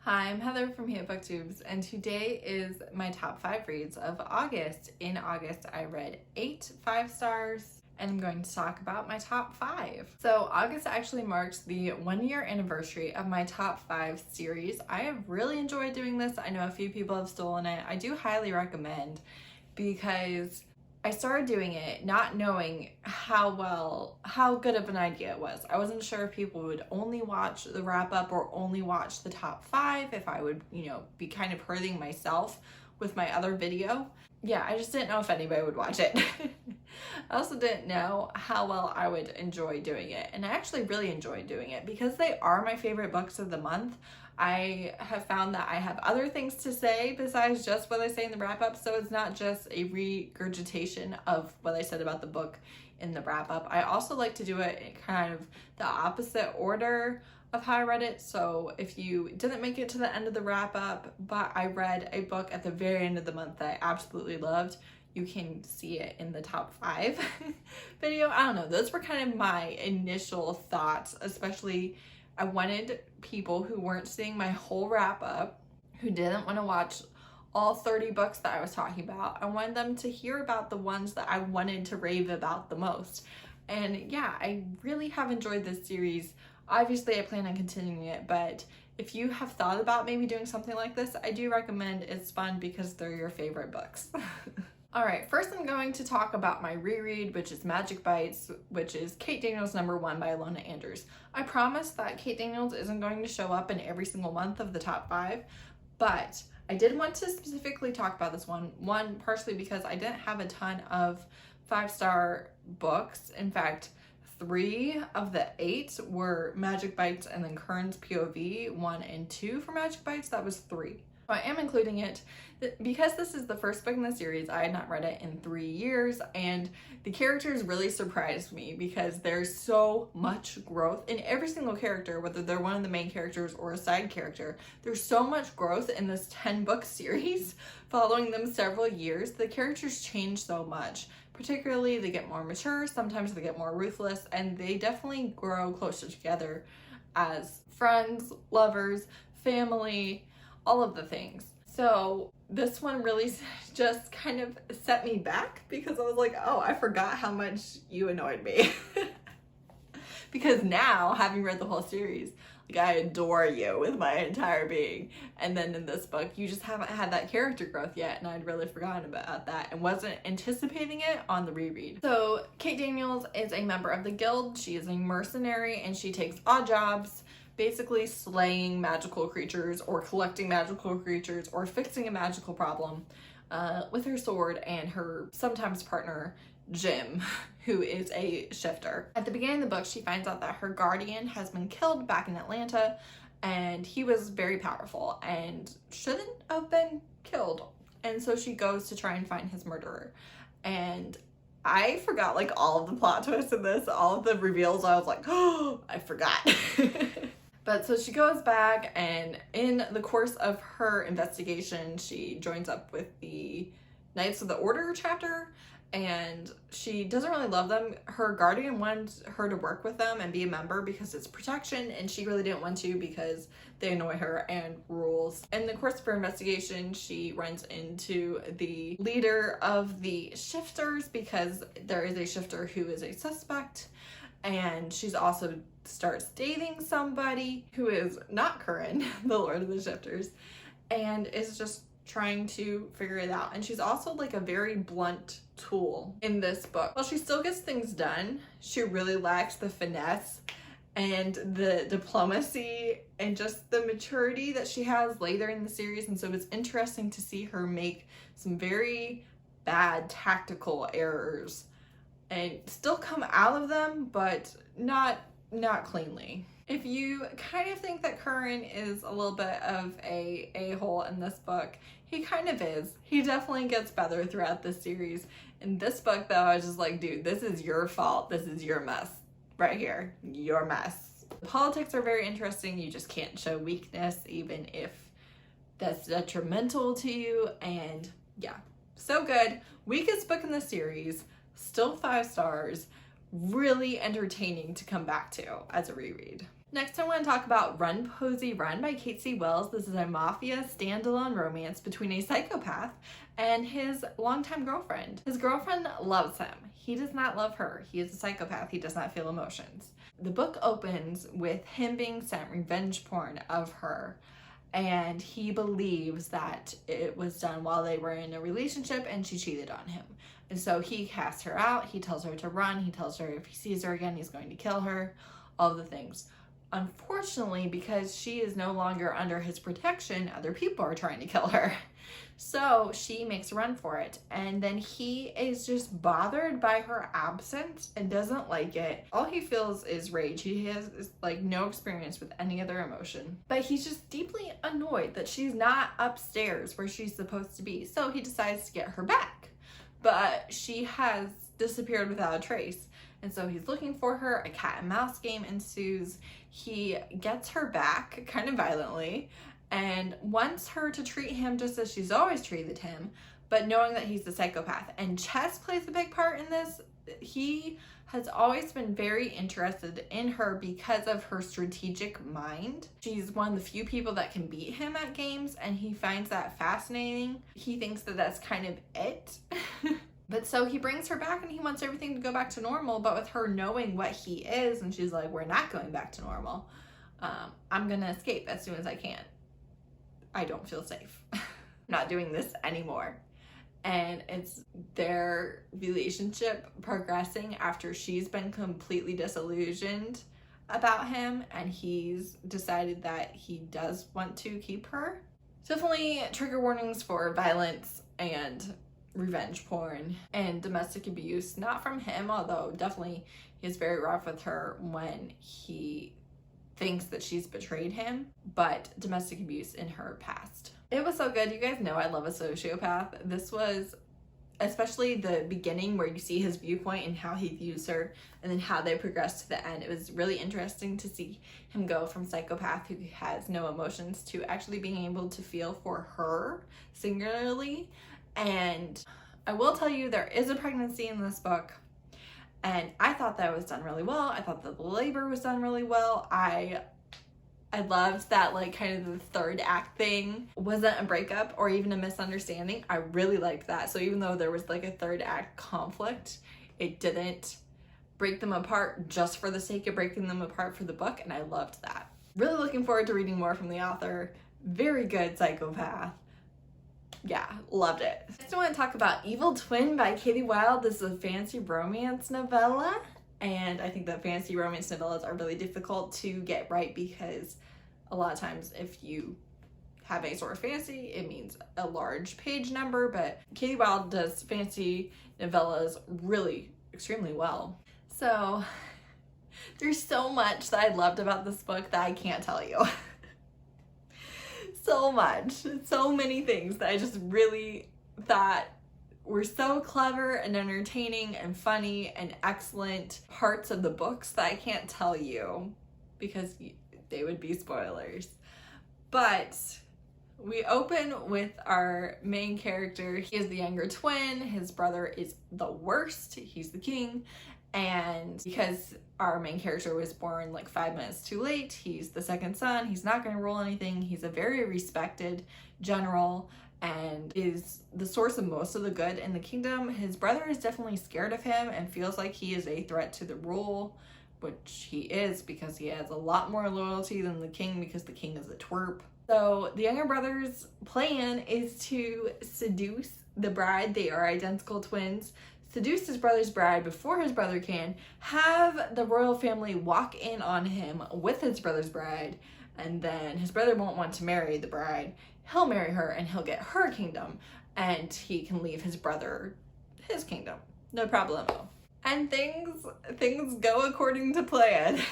Hi, I'm Heather from here at Booktubes, and today is my top 5 reads of August. In August, I read 8 5-stars, and I'm going to talk about my top 5. So August actually marks the 1-year anniversary of my top 5 series. I have really enjoyed doing this. I know a few people have stolen it. I do highly recommend because I started doing it not knowing how good of an idea it was. I wasn't sure if people would only watch the wrap up or only watch the top 5, if I would, be kind of hurting myself with my other video. Yeah, I just didn't know if anybody would watch it. I also didn't know how well I would enjoy doing it. And I actually really enjoyed doing it because they are my favorite books of the month. I have found that I have other things to say besides just what I say in the wrap up, so it's not just a regurgitation of what I said about the book in the wrap up. I also like to do it in kind of the opposite order of how I read it. So if you didn't make it to the end of the wrap up, but I read a book at the very end of the month that I absolutely loved, you can see it in the top 5 video. I don't know, those were kind of my initial thoughts, especially I wanted people who weren't seeing my whole wrap up, who didn't want to watch all 30 books that I was talking about. I wanted them to hear about the ones that I wanted to rave about the most. And yeah, I really have enjoyed this series. Obviously, I plan on continuing it, but if you have thought about maybe doing something like this, I do recommend. It's fun because they're your favorite books. Alright, first I'm going to talk about my reread, which is Magic Bites, which is Kate Daniels #1 by Ilona Andrews. I promise that Kate Daniels isn't going to show up in every single month of the top 5, but I did want to specifically talk about this one. One, partially because I didn't have a ton of 5-star books. In fact, 3 of the 8 were Magic Bites and then Kern's POV, 1 and 2 for Magic Bites. That was 3. I am including it because this is the first book in the series. I had not read it in 3 years, and the characters really surprised me because there's so much growth in every single character, whether they're one of the main characters or a side character. There's so much growth in this 10-book series following them several years. The characters change so much. Particularly, they get more mature, sometimes they get more ruthless, and they definitely grow closer together as friends, lovers, family, all of the things. So this one really just kind of set me back because I was like, oh, I forgot how much you annoyed me. Because now, having read the whole series, like, I adore you with my entire being. And then in this book, you just haven't had that character growth yet, and I'd really forgotten about that and wasn't anticipating it on the reread. So Kate Daniels is a member of the Guild. She is a mercenary and she takes odd jobs, basically slaying magical creatures or collecting magical creatures or fixing a magical problem with her sword and her sometimes partner Jim, who is a shifter. At the beginning of the book, she finds out that her guardian has been killed back in Atlanta, and he was very powerful and shouldn't have been killed. And so she goes to try and find his murderer. And I forgot like all of the plot twists in this, all of the reveals. I was like, oh, I forgot. But so she goes back, and in the course of her investigation, she joins up with the Knights of the Order chapter, and she doesn't really love them. Her guardian wanted her to work with them and be a member because it's protection, and she really didn't want to because they annoy her and rules. In the course of her investigation, she runs into the leader of the shifters because there is a shifter who is a suspect, and she's also starts dating somebody who is not Curran, the Lord of the Shifters, and is just trying to figure it out. And she's also like a very blunt tool in this book. While she still gets things done, she really lacks the finesse and the diplomacy and just the maturity that she has later in the series. And so it's interesting to see her make some very bad tactical errors and still come out of them, but not cleanly. If you kind of think that Curran is a little bit of a a-hole in this book, he kind of is. He definitely gets better throughout this series. In this book, though, I was just like, dude, this is your fault. This is your mess right here. Your mess. The politics are very interesting. You just can't show weakness, even if that's detrimental to you. And yeah, so good. Weakest book in the series, still 5 stars. Really entertaining to come back to as a reread. Next, I want to talk about Run, Posy, Run by Kate C. Wells. This is a mafia standalone romance between a psychopath and his longtime girlfriend. His girlfriend loves him. He does not love her. He is a psychopath. He does not feel emotions. The book opens with him being sent revenge porn of her, and he believes that it was done while they were in a relationship and she cheated on him. And so he casts her out. He tells her to run. He tells her if he sees her again, he's going to kill her. All the things. Unfortunately, because she is no longer under his protection, other people are trying to kill her. So she makes a run for it. And then he is just bothered by her absence and doesn't like it. All he feels is rage. He has like no experience with any other emotion. But he's just deeply annoyed that she's not upstairs where she's supposed to be. So he decides to get her back. But she has disappeared without a trace. And so he's looking for her. A cat and mouse game ensues. He gets her back kind of violently and wants her to treat him just as she's always treated him, but knowing that he's a psychopath. And chess plays a big part in this. He has always been very interested in her because of her strategic mind. She's one of the few people that can beat him at games, and he finds that fascinating. He thinks that that's kind of it. But so he brings her back and he wants everything to go back to normal, but with her knowing what he is, and she's like, we're not going back to normal. I'm gonna escape as soon as I can. I don't feel safe. Not doing this anymore. And it's their relationship progressing after she's been completely disillusioned about him and he's decided that he does want to keep her. Definitely trigger warnings for violence and revenge porn and domestic abuse, not from him, although definitely he's very rough with her when he thinks that she's betrayed him, but domestic abuse in her past. It was so good. You guys know I love a sociopath. This was especially the beginning where you see his viewpoint and how he views her and then how they progress to the end. It was really interesting to see him go from psychopath who has no emotions to actually being able to feel for her singularly. And I will tell you, there is a pregnancy in this book, and I thought that was done really well. I thought that the labor was done really well. I loved that, like, kind of the third act thing wasn't a breakup or even a misunderstanding. I really liked that. So even though there was like a third act conflict, it didn't break them apart just for the sake of breaking them apart for the book, and I loved that. Really looking forward to reading more from the author. Very good psychopath. Yeah, loved it. Next I want to talk about Evil Twin by Katie Wilde. This is a fantasy romance novella, and I think that fantasy romance novellas are really difficult to get right because a lot of times if you have any sort of fantasy, it means a large page number, but Katie Wilde does fantasy novellas really extremely well. So there's so much that I loved about this book that I can't tell you. So much, so many things that I just really thought were so clever and entertaining and funny and excellent parts of the books that I can't tell you because they would be spoilers. But we open with our main character. He is the younger twin. His brother is the worst. He's the king. And because our main character was born like 5 minutes too late, he's the second son, he's not going to rule anything. He's a very respected general and is the source of most of the good in the kingdom. His brother is definitely scared of him and feels like he is a threat to the rule, which he is because he has a lot more loyalty than the king because the king is a twerp. So the younger brother's plan is to seduce the bride. They are identical twins. Seduce his brother's bride before his brother can, have the royal family walk in on him with his brother's bride, and then his brother won't want to marry the bride. He'll marry her and he'll get her kingdom, and he can leave his brother his kingdom. No problemo. And things go according to plan.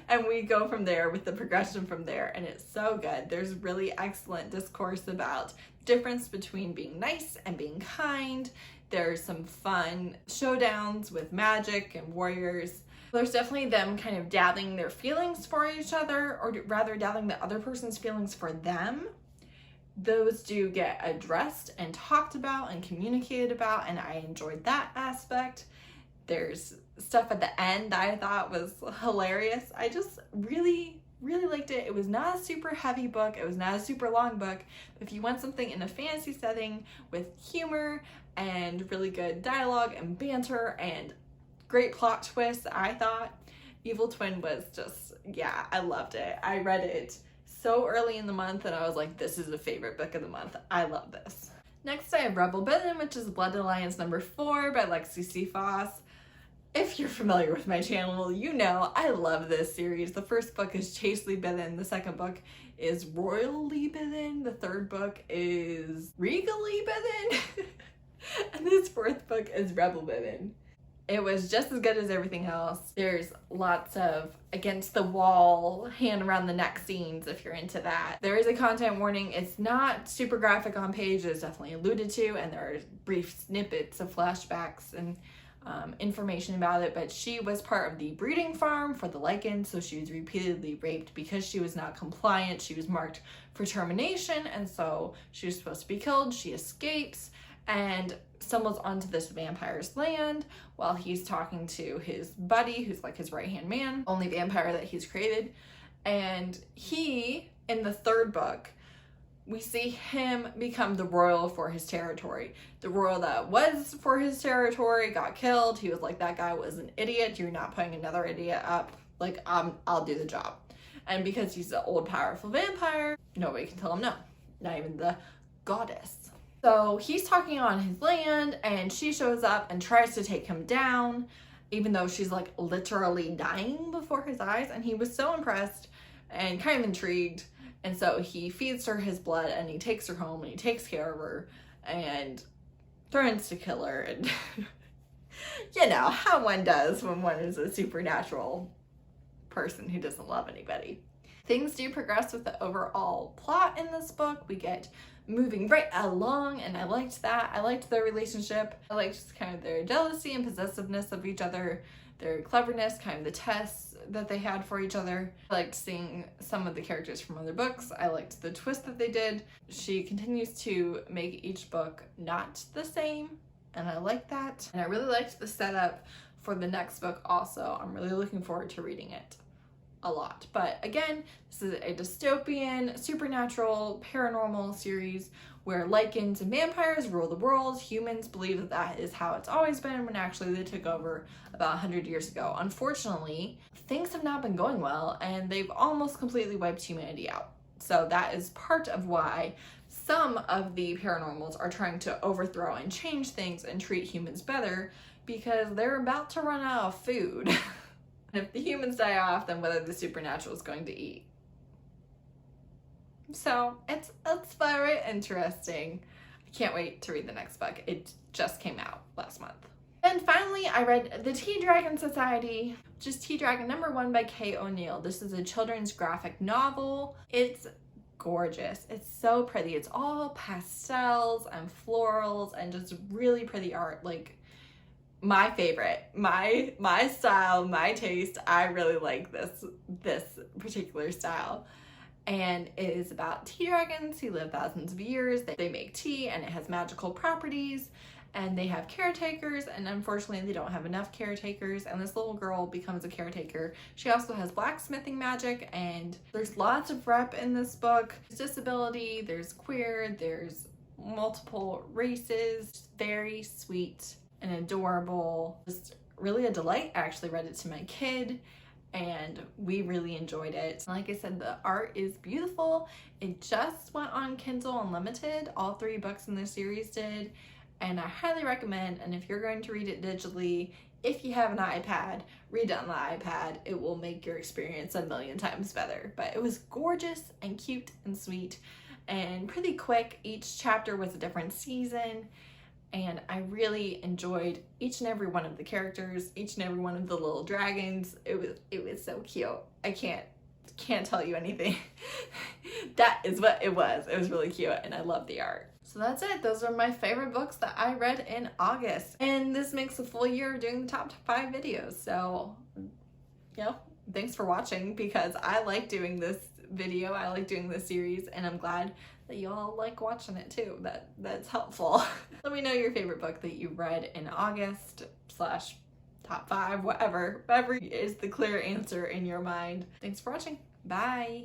And we go from there with the progression from there, and it's so good. There's really excellent discourse about the difference between being nice and being kind. There's some fun showdowns with magic and warriors. There's definitely them kind of dabbling their feelings for each other, or rather dabbling the other person's feelings for them. Those do get addressed and talked about and communicated about, and I enjoyed that aspect. There's stuff at the end that I thought was hilarious. I just really liked it. It was not a super heavy book. It was not a super long book. But if you want something in a fantasy setting with humor and really good dialogue and banter and great plot twists, I thought Evil Twin was just, yeah, I loved it. I read it so early in the month and I was like, this is a favorite book of the month. I love this. Next I have Rebel Bitten, which is Blood Alliance number 4 by Lexi Foss. If you're familiar with my channel, you know I love this series. The first book is Chastely Bitten, the second book is Royally Bitten, the third book is Regally Bitten, and this fourth book is Rebel Bitten. It was just as good as everything else. There's lots of against the wall, hand around the neck scenes if you're into that. There is a content warning. It's not super graphic on page, it's definitely alluded to, and there are brief snippets of flashbacks and information about it, but she was part of the breeding farm for the Lycans, so she was repeatedly raped because she was not compliant. She was marked for termination, and so she was supposed to be killed. She escapes and stumbles onto this vampire's land while he's talking to his buddy, who's like his right-hand man, only vampire that he's created. And he, in the third book, we see him become the royal for his territory. The royal that was for his territory got killed. He was like, that guy was an idiot. You're not putting another idiot up. Like, I'll do the job. And because he's an old, powerful vampire, nobody can tell him no. Not even the goddess. So he's talking on his land and she shows up and tries to take him down, even though she's like literally dying before his eyes. And he was so impressed and kind of intrigued. And so he feeds her his blood and he takes her home and he takes care of her and threatens to kill her. And you know how one does when one is a supernatural person who doesn't love anybody. Things do progress with the overall plot in this book. We get moving right along and I liked that. I liked their relationship. I liked kind of their jealousy and possessiveness of each other, their cleverness, kind of the tests that they had for each other. I liked seeing some of the characters from other books. I liked the twist that they did. She continues to make each book not the same, and I like that. And I really liked the setup for the next book also. I'm really looking forward to reading it a lot. But again, this is a dystopian, supernatural, paranormal series where Lycans and vampires rule the world. Humans believe that that is how it's always been, when actually they took over about 100 years ago. Unfortunately, things have not been going well and they've almost completely wiped humanity out. So that is part of why some of the paranormals are trying to overthrow and change things and treat humans better, because they're about to run out of food. And if the humans die off, then what are the supernatural is going to eat? So it's very interesting. I can't wait to read the next book. It just came out last month. And finally, I read The Tea Dragon Society, which is Tea Dragon #1 by Kate O'Neill. This is a children's graphic novel. It's gorgeous. It's so pretty. It's all pastels and florals and just really pretty art. Like, my favorite, my style, my taste. I really like this particular style. And it is about tea dragons who live thousands of years. They make tea and it has magical properties, and they have caretakers, and unfortunately they don't have enough caretakers, and this little girl becomes a caretaker. She also has blacksmithing magic, and there's lots of rep in this book. There's disability, there's queer, there's multiple races. Very sweet and adorable. Just really a delight. I actually read it to my kid and we really enjoyed it. Like I said, the art is beautiful. It just went on Kindle Unlimited. All 3 books in the series did, and I highly recommend. And if you're going to read it digitally, if you have an iPad, read it on the iPad. It will make your experience a million times better. But it was gorgeous and cute and sweet and pretty quick. Each chapter was a different season, and I really enjoyed each and every one of the characters, each and every one of the little dragons. It was so cute. I can't tell you anything. That is what it was. It was really cute and I love the art. So that's it. Those are my favorite books that I read in August. And this makes a full year of doing the top 5 videos. So, you know, thanks for watching, because I like doing this video. I like doing this series, and I'm glad that you all like watching it too. That's helpful. Let me know your favorite book that you read in August / top 5, whatever is the clear answer in your mind. Thanks for watching. Bye.